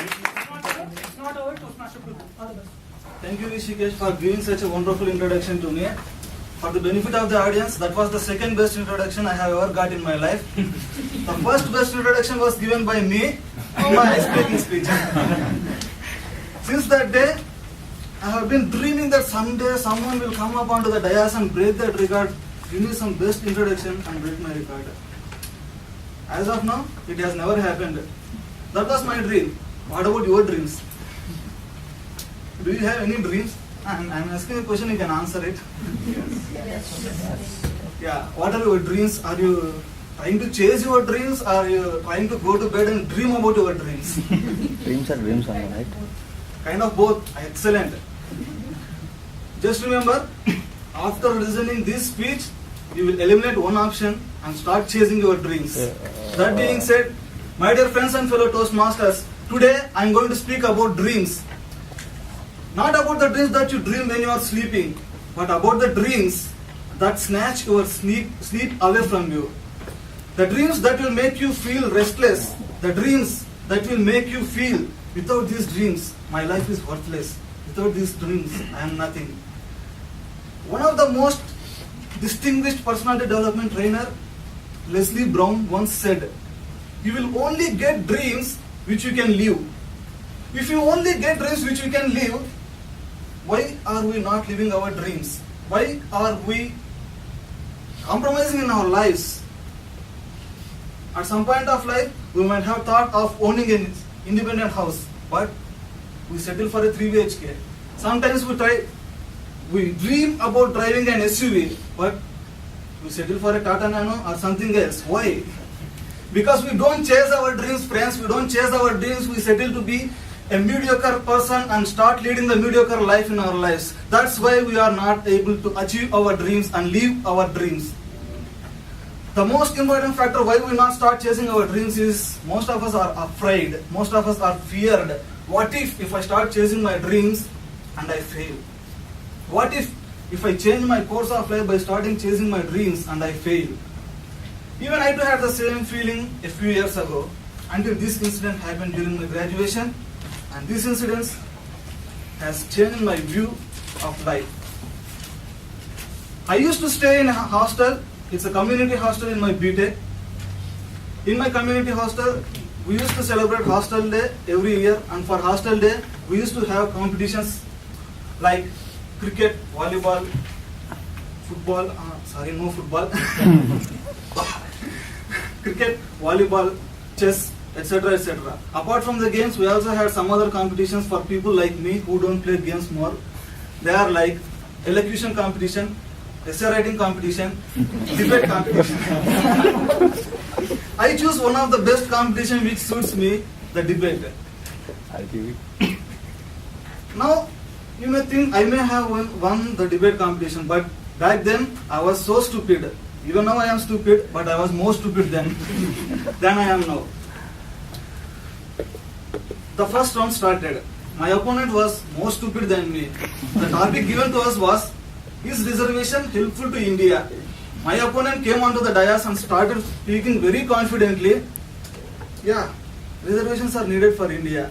It's not over. Toastmaster Group. All the best. Thank you, Rishikesh, for giving such a wonderful introduction to me. For the benefit of the audience, that was the second best introduction I have ever got in my life. The first best introduction was given by me in my speaking speech. Since that day, I have been dreaming that someday someone will come up onto the dais and break that record, give me some best introduction and break my record. As of now, it has never happened. That was my dream. What about your dreams? Do you have any dreams? I'm asking a question, you can answer it. Yeah, what are your dreams? Are you trying to chase your dreams? Are you trying to go to bed and dream about your dreams? Dreams are dreams only, right? Kind of both. Excellent. Just remember, after listening this speech, you will eliminate one option and start chasing your dreams. That being said, my dear friends and fellow Toastmasters, today I am going to speak about dreams. Not about the dreams that you dream when you are sleeping, but about the dreams that snatch your sleep away from you. The dreams that will make you feel restless. The dreams that will make you feel, without these dreams, my life is worthless. Without these dreams, I am nothing. One of the most distinguished personality development trainer, Leslie Brown, once said, "You will only get dreams which you can live." If you only get dreams which you can live, why are we not living our dreams? Why are we compromising in our lives? At some point of life, we might have thought of owning an independent house, but we settle for a 3 BHK. Sometimes we dream about driving an SUV, but we settle for a Tata Nano or something else. Why? Because we don't chase our dreams, friends. We don't chase our dreams. We settle to be a mediocre person and start leading the mediocre life in our lives. That's why we are not able to achieve our dreams and live our dreams. The most important factor why we not start chasing our dreams is most of us are afraid. Most of us are feared. What if I start chasing my dreams and I fail? What if I change my course of life by starting chasing my dreams and I fail? Even I too had the same feeling a few years ago, until this incident happened during my graduation, and this incident has changed my view of life. I used to stay in a hostel. It's a community hostel in my BTech. In my community hostel, we used to celebrate hostel day every year, and for hostel day, we used to have competitions like cricket, volleyball, football, no football, cricket, volleyball, chess, etc., etc. Apart from the games, we also had some other competitions for people like me who don't play games more. They are like elocution competition, essay writing competition, debate competition. I choose one of the best competition which suits me, the debate. I'll give it. Now, you may think I may have won the debate competition, but back then I was so stupid. Even now I am stupid, but I was more stupid then than I am now. The first round started. My opponent was more stupid than me. The topic given to us was, "Is reservation helpful to India?" My opponent came onto the dais and started speaking very confidently. Yeah, reservations are needed for India.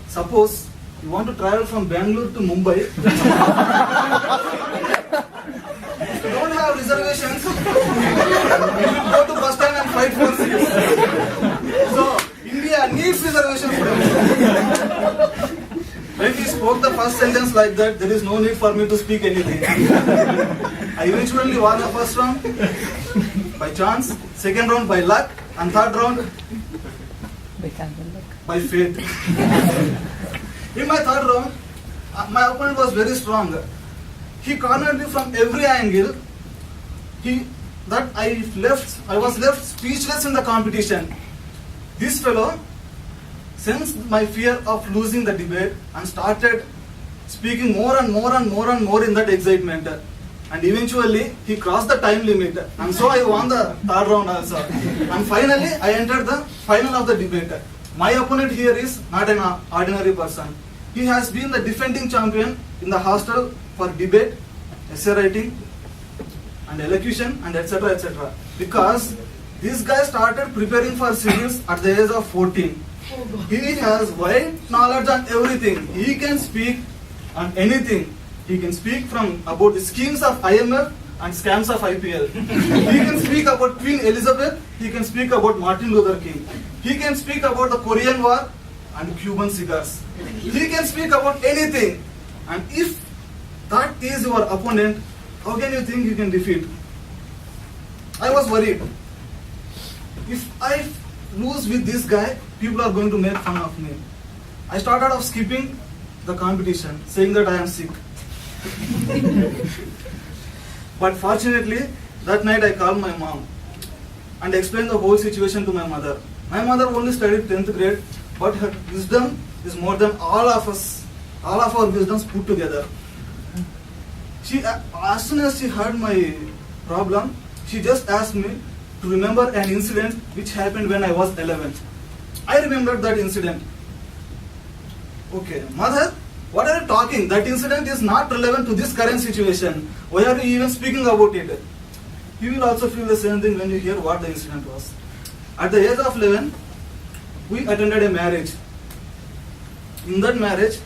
Suppose you want to travel from Bangalore to Mumbai. If you don't have reservations, you will go to bus stand and fight for seats. So, India needs reservations from you. When he spoke the first sentence like that, there is no need for me to speak anything. I eventually won the first round by chance, second round by luck, and third round by fate. In my third round, my opponent was very strong. He cornered me from every angle. I was left speechless in the competition. This fellow sensed my fear of losing the debate and started speaking more and more in that excitement. And eventually, he crossed the time limit. And so I won the third round also. And finally, I entered the final of the debate. My opponent here is not an ordinary person. He has been the defending champion in the hostel for debate, essay writing, and elocution, and etc. etc. Because this guy started preparing for civils at the age of 14. He has wide knowledge on everything. He can speak on anything. He can speak from about the schemes of IMF and scams of IPL. He can speak about Queen Elizabeth. He can speak about Martin Luther King. He can speak about the Korean War and Cuban cigars. He can speak about anything. And if that is your opponent, how can you think you can defeat? I was worried. If I lose with this guy, people are going to make fun of me. I started off skipping the competition, saying that I am sick. But fortunately, that night I called my mom and explained the whole situation to my mother. My mother only studied 10th grade, but her wisdom is more than all of our wisdoms put together. As soon as she heard my problem, she just asked me to remember an incident which happened when I was 11. I remembered that incident. Okay, mother, what are you talking? That incident is not relevant to this current situation. Why are you even speaking about it? You will also feel the same thing when you hear what the incident was. At the age of 11, we attended a marriage. In that marriage,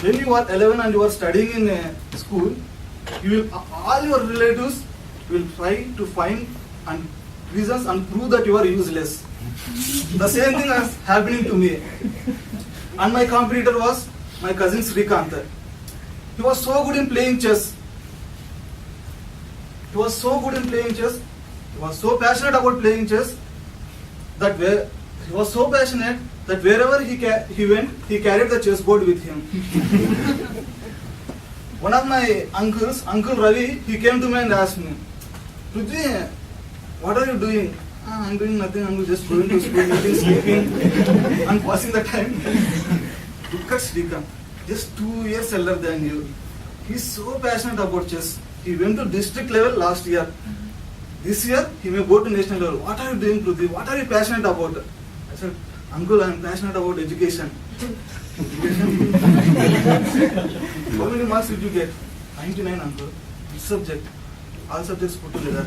when you are 11 and you are studying in a school, all your relatives will try to find reasons and prove that you are useless. The same thing is happening to me. And my competitor was my cousin Srikanth. He was so good in playing chess. He was so passionate about playing chess that wherever he went, he carried the chessboard with him. One of my uncles, Uncle Ravi, he came to me and asked me, Prithvi, what are you doing? I'm doing nothing, I'm just going to school, eating, sleeping, and passing the time. Look at Srikanth, just 2 years elder than you. He's so passionate about chess. He went to district level last year. This year, he may go to national level. What are you doing, Prithvi? What are you passionate about? I said, Uncle, I'm passionate about education. How many marks did you get? 99, Uncle. Which subject? All subjects put together.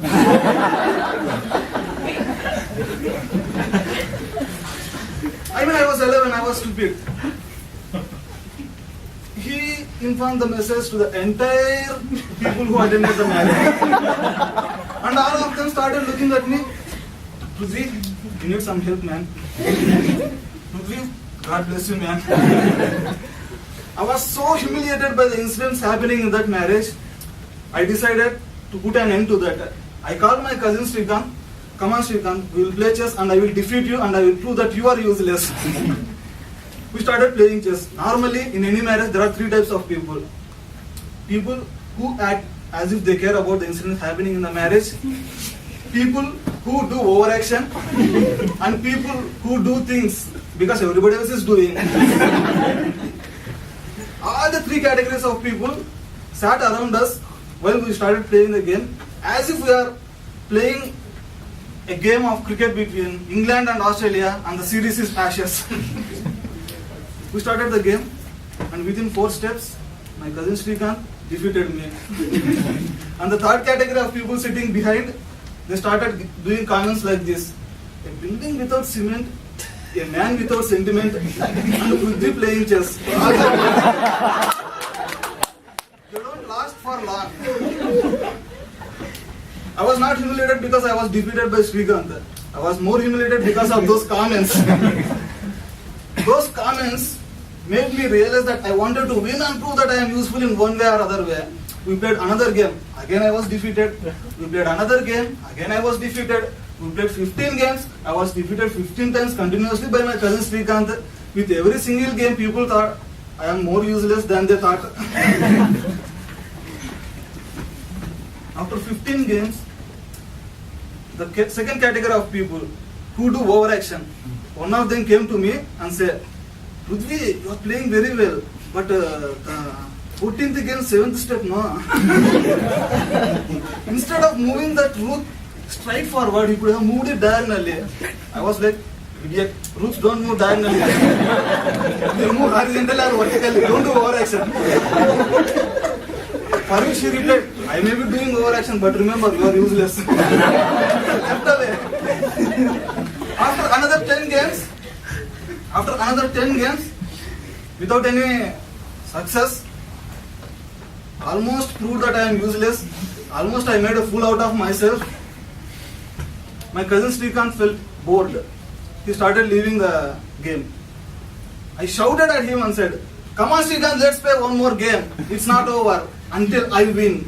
I was 11, I was stupid. He informed the message to the entire people who attended the marriage. And all of them started looking at me. Prithvi, you need some help, man. Prithvi, God bless you, man. I was so humiliated by the incidents happening in that marriage. I decided to put an end to that. I called my cousin Srikanth. Come on, Srikanth, we will play chess and I will defeat you and I will prove that you are useless. We started playing chess. Normally, in any marriage, there are 3 types of people. People who act as if they care about the incidents happening in the marriage. People who do overaction. And people who do things because everybody else is doing. All the 3 categories of people sat around us while we started playing the game, as if we are playing a game of cricket between England and Australia and the series is Ashes. We started the game and within 4 steps, my cousin Srikanth defeated me. And the 3rd category of people sitting behind, they started doing comments like this. A building without cement, a man without sentiment, and Prithvi playing chess. You don't last for long. I was not humiliated because I was defeated by Srikanth. I was more humiliated because of those comments. Those comments made me realize that I wanted to win and prove that I am useful in one way or other way. We played another game. Again I was defeated. We played another game. Again I was defeated. We played 15 games. I was defeated 15 times continuously by my cousin Srikanth. With every single game, people thought I am more useless than they thought. After 15 games, the 2nd category of people who do overaction, one of them came to me and said, Prithvi, you are playing very well, but the 14th against 7th step, no. Instead of moving that rook straight forward, he could have moved it diagonally. I was like, idiot, rooks don't move diagonally. They move horizontally or vertically, don't do overaction. For which she replied, I may be doing overaction, but remember, you are useless. Left away. After another 10 games, After another 10 games, without any success, almost proved that I am useless. Almost I made a fool out of myself. My cousin Srikanth felt bored. He started leaving the game. I shouted at him and said, "Come on Srikanth, let's play one more game. It's not over until I win."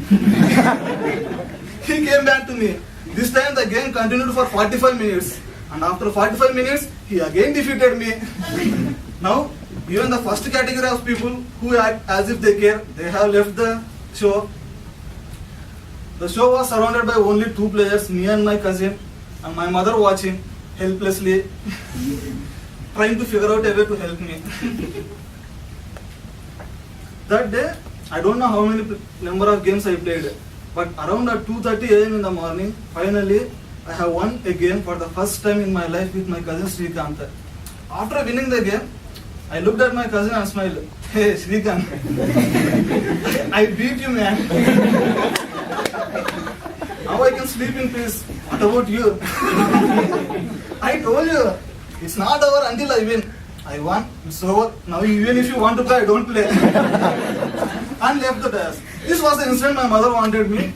He came back to me. This time the game continued for 45 minutes. And after 45 minutes, he again defeated me. Now, even the first category of people who act as if they care, they have left the show. The show was surrounded by only 2 players, me and my cousin, and my mother watching helplessly, trying to figure out a way to help me. That day, I don't know how many number of games I played, but around at 2:30 a.m. in the morning, finally, I have won a game for the first time in my life with my cousin Srikanth. After winning the game, I looked at my cousin and smiled. "Hey Srikanth, I beat you, man. Now I can sleep in peace. What about you?" I told you, it's not over until I win. I won, it's over. Now even if you want to play, I don't play. And left the desk. This was the incident my mother wanted me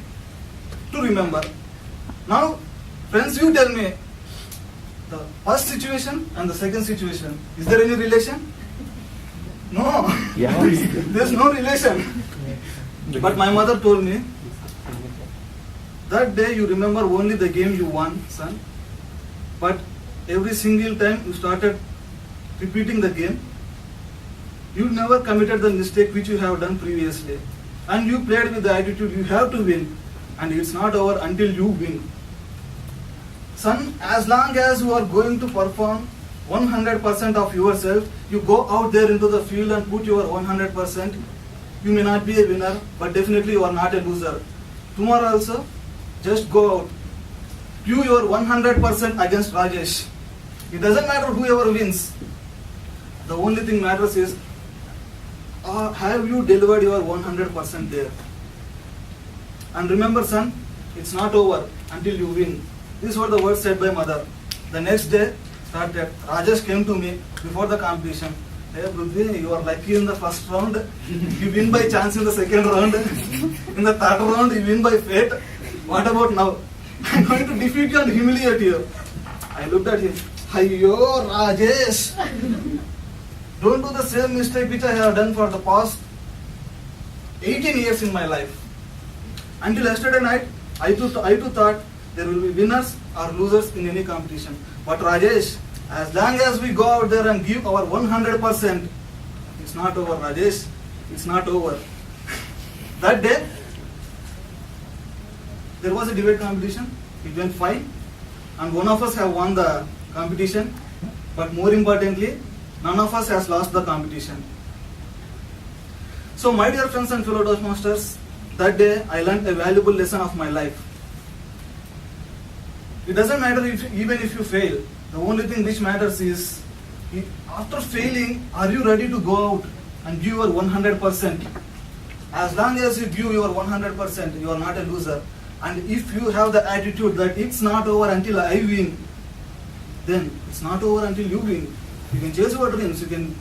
to remember. Now, friends, you tell me, the first situation and the second situation, is there any relation? No. Yeah. There's no relation. But my mother told me, that day you remember only the game you won, son. But every single time you started repeating the game, you never committed the mistake which you have done previously. And you played with the attitude you have to win. And it's not over until you win. Son, as long as you are going to perform 100% of yourself, you go out there into the field and put your 100%. You may not be a winner, but definitely you are not a loser. Tomorrow also, just go out. Do your 100% against Rajesh. It doesn't matter whoever wins. The only thing matters is, have you delivered your 100% there? And remember, son, it's not over until you win. These were the words said by mother. The next day started. Rajesh came to me before the competition. "Hey Prithvi, you are lucky in the first round. You win by chance in the second round. In the third round, you win by fate. What about now? I'm going to defeat you and humiliate you." I looked at him. "Ayyo, Rajesh, don't do the same mistake which I have done for the past 18 years in my life. Until yesterday night, I too thought there will be winners or losers in any competition. But Rajesh, as long as we go out there and give our 100%, it's not over, Rajesh. It's not over." That day, there was a debate competition. It went fine. And one of us have won the competition. But more importantly, none of us has lost the competition. So my dear friends and fellow Toastmasters, that day I learned a valuable lesson of my life. It doesn't matter even if you fail. The only thing which matters is, after failing, are you ready to go out and give your 100%? As long as you give your 100%, you are not a loser. And if you have the attitude that it's not over until I win, then it's not over until you win. You can chase your dreams, you can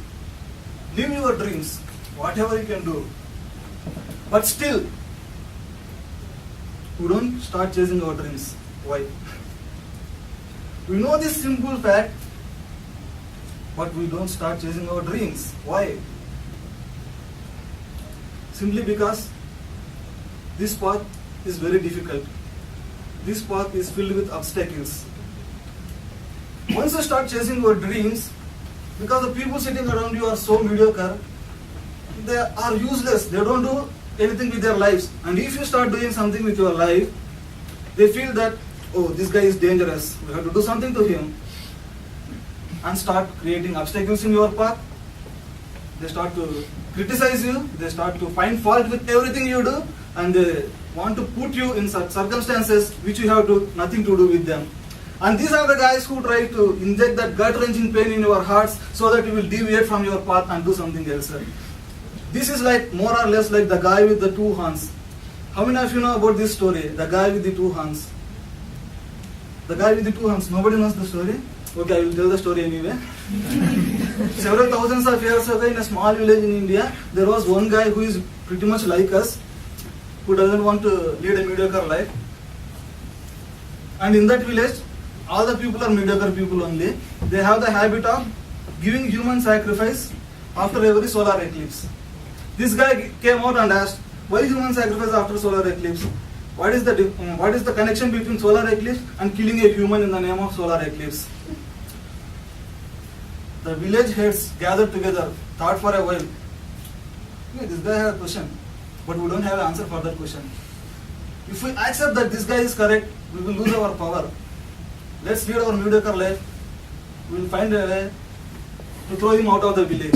live your dreams, whatever you can do. But still, we don't start chasing our dreams. Why? We know this simple fact, but we don't start chasing our dreams. Why? Simply because this path is very difficult. This path is filled with obstacles. Once you start chasing your dreams, because the people sitting around you are so mediocre, they are useless. They don't do anything with their lives. And if you start doing something with your life, they feel that, oh, this guy is dangerous. We have to do something to him. And start creating obstacles in your path. They start to criticize you. They start to find fault with everything you do. And they want to put you in such circumstances which you have nothing to do with them. And these are the guys who try to inject that gut-wrenching pain in your hearts so that you will deviate from your path and do something else. This is like more or less like the guy with the 2 horns. How many of you know about this story? The guy with the 2 horns. The guy with the 2 horns. Nobody knows the story? Okay, I will tell the story anyway. Several thousands of years ago, in a small village in India, there was one guy who is pretty much like us, who doesn't want to lead a mediocre life. And in that village, all the people are mediocre people only. They have the habit of giving human sacrifice after every solar eclipse. This guy came out and asked, why human sacrifice after solar eclipse? What is the connection between solar eclipse and killing a human in the name of solar eclipse? The village heads gathered together, thought for a while. This guy has a question, but we don't have an answer for that question. If we accept that this guy is correct, we will lose our power. Let's lead our mediocre life. We will find a way to throw him out of the village.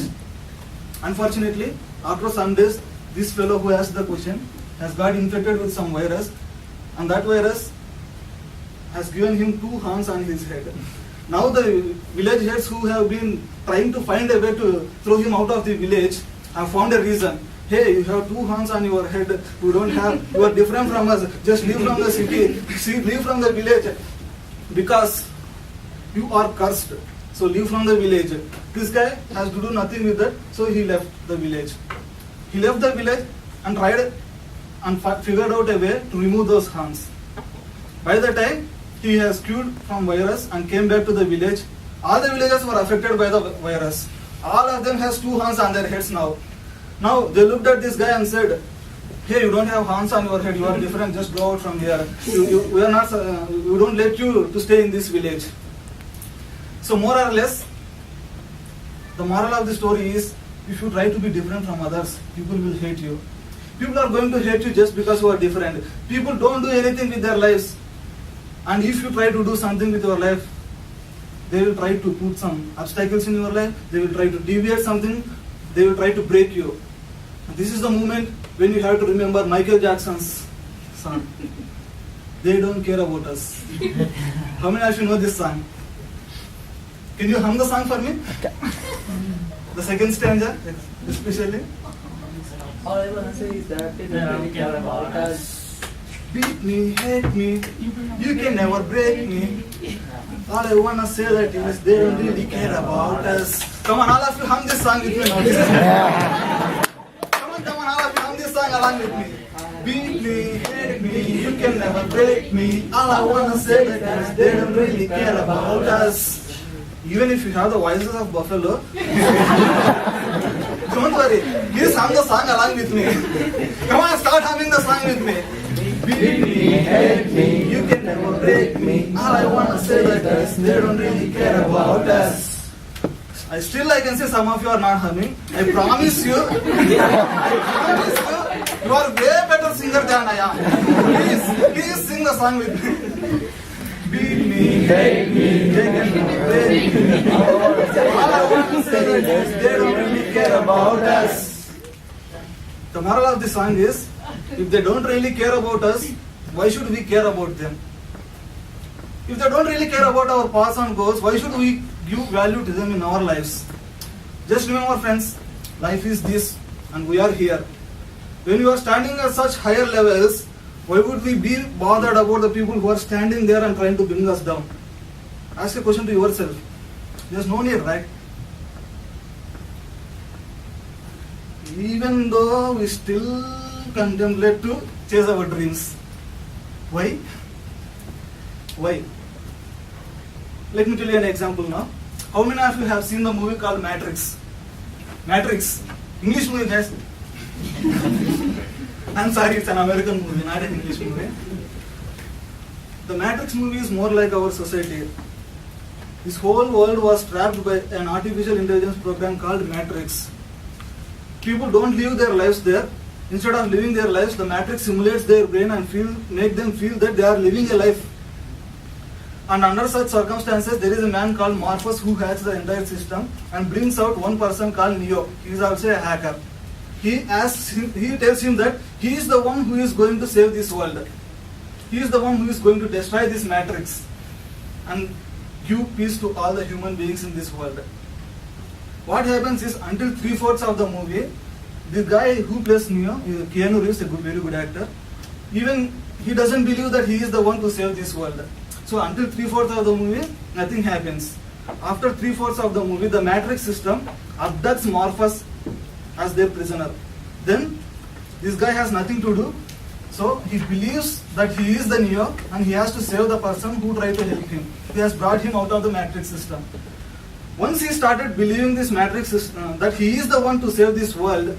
Unfortunately, after some days, this fellow who asked the question has got infected with some virus, and that virus has given him 2 horns on his head. Now the village heads who have been trying to find a way to throw him out of the village have found a reason. Hey, you have 2 horns on your head, you are different from us, just leave from the city, leave from the village, because you are cursed. So leave from the village. This guy has to do nothing with that, so he left the village. He left the village and tried and figured out a way to remove those horns. By the time he has cured from virus and came back to the village, all the villagers were affected by the virus. All of them has 2 horns on their heads now. Now they looked at this guy and said, hey, you don't have horns on your head, you are different, just go out from here. We don't let you to stay in this village. So more or less, the moral of the story is, if you try to be different from others, people will hate you. People are going to hate you just because you are different. People don't do anything with their lives. And if you try to do something with your life, they will try to put some obstacles in your life, they will try to deviate something, they will try to break you. And this is the moment when you have to remember Michael Jackson's song. They don't care about us. How many of you know this song? Can you hum the song for me? The second stanza, especially. All I wanna say is that they don't really care about us. Beat me, hate me, you can never break me. All I wanna say that is they don't really care about us. Come on, all of you hum this song with me now. Come on, all of you hum this song along with me. Beat me, hate me, you can never break me. All I wanna say that is they don't really care about us. Even if you have the voices of buffalo, don't worry, please hum the song along with me. Come on, start humming the song with me. Beat me, hate me, you can never break me. All I wanna say that is they don't really care about us. I can see some of you are not humming. I promise you, you are way better singer than I am. Please sing the song with me. Beat me, hate me, they can never break me. All I wanna say that is they don't really care about us. The moral of the song is, if they don't really care about us, why should we care about them? If they don't really care about our paths and goals, why should we give value to them in our lives? Just remember, friends, life is this and we are here. When you are standing at such higher levels, why would we be bothered about the people who are standing there and trying to bring us down? Ask a question to yourself. There's no need, right? Even though we still contemplate to chase our dreams. Why? Why? Let me tell you an example now. How many of you have seen the movie called Matrix? Matrix. English movie, guys. I'm sorry, it's an American movie, not an English movie. The Matrix movie is more like our society. This whole world was trapped by an artificial intelligence program called Matrix. People don't live their lives there. Instead of living their lives, the Matrix simulates their brain and make them feel that they are living a life. And under such circumstances, there is a man called Morpheus who hacks the entire system and brings out one person called Neo. He is also a hacker. He tells him that he is the one who is going to save this world. He is the one who is going to destroy this Matrix and give peace to all the human beings in this world. What happens is, until 3/4 of the movie, the guy who plays Neo, Keanu Reeves, a very good actor, even he doesn't believe that he is the one to save this world. So until 3/4 of the movie, nothing happens. After 3/4 of the movie, the Matrix system abducts Morpheus as their prisoner. Then this guy has nothing to do, so he believes that he is the Neo and he has to save the person who tried to help him. He has brought him out of the Matrix system. Once he started believing this Matrix system, that he is the one to save this world,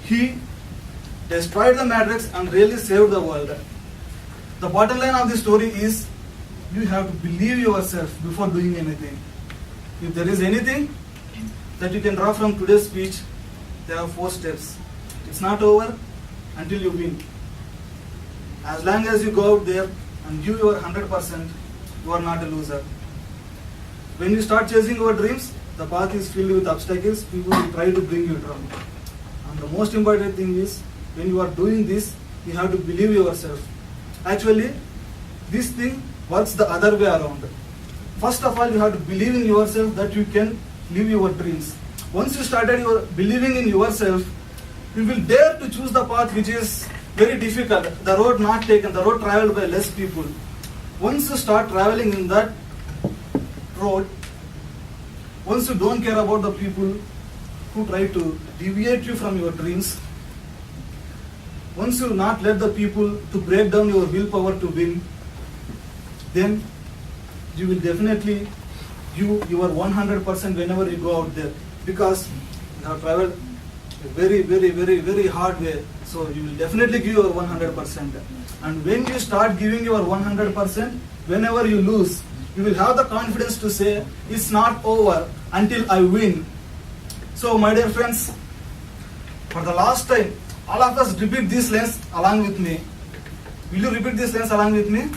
he destroyed the Matrix and really saved the world. The bottom line of the story is, you have to believe yourself before doing anything. If there is anything that you can draw from today's speech, there are 4 steps. It's not over until you win. As long as you go out there and give your 100%, you are not a loser. When you start chasing your dreams, the path is filled with obstacles. People will try to bring you down. And the most important thing is, when you are doing this, you have to believe yourself. Actually, this thing works the other way around. First of all, you have to believe in yourself that you can live your dreams. Once you started believing in yourself, you will dare to choose the path which is very difficult, the road not taken, the road traveled by less people. Once you start traveling in that road, once you don't care about the people who try to deviate you from your dreams, once you not let the people to break down your willpower to win, then you will definitely give your 100% whenever you go out there, because you have traveled a very, very, very, very hard way. So you will definitely give your 100%. And when you start giving your 100%, whenever you lose, you will have the confidence to say, it's not over until I win. So my dear friends, for the last time, all of us repeat these lines along with me. Will you repeat these lines along with me?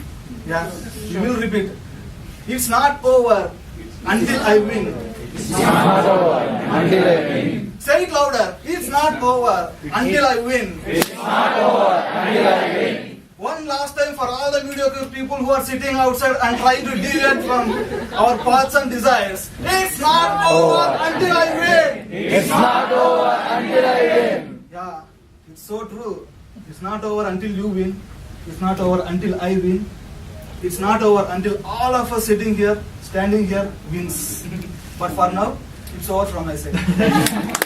Yeah, you will repeat. It's not over until I win. It's not over until I win. Say it louder. It's not over until I win. It's not over until I win. One last time for all the mediocre people who are sitting outside and trying to deviate from our paths and desires. It's not over until I win. It's not over until I win. Yeah, it's so true. It's not over until you win. It's not over until I win. It's not over until all of us sitting here, standing here, wins. But for now, it's over from my side.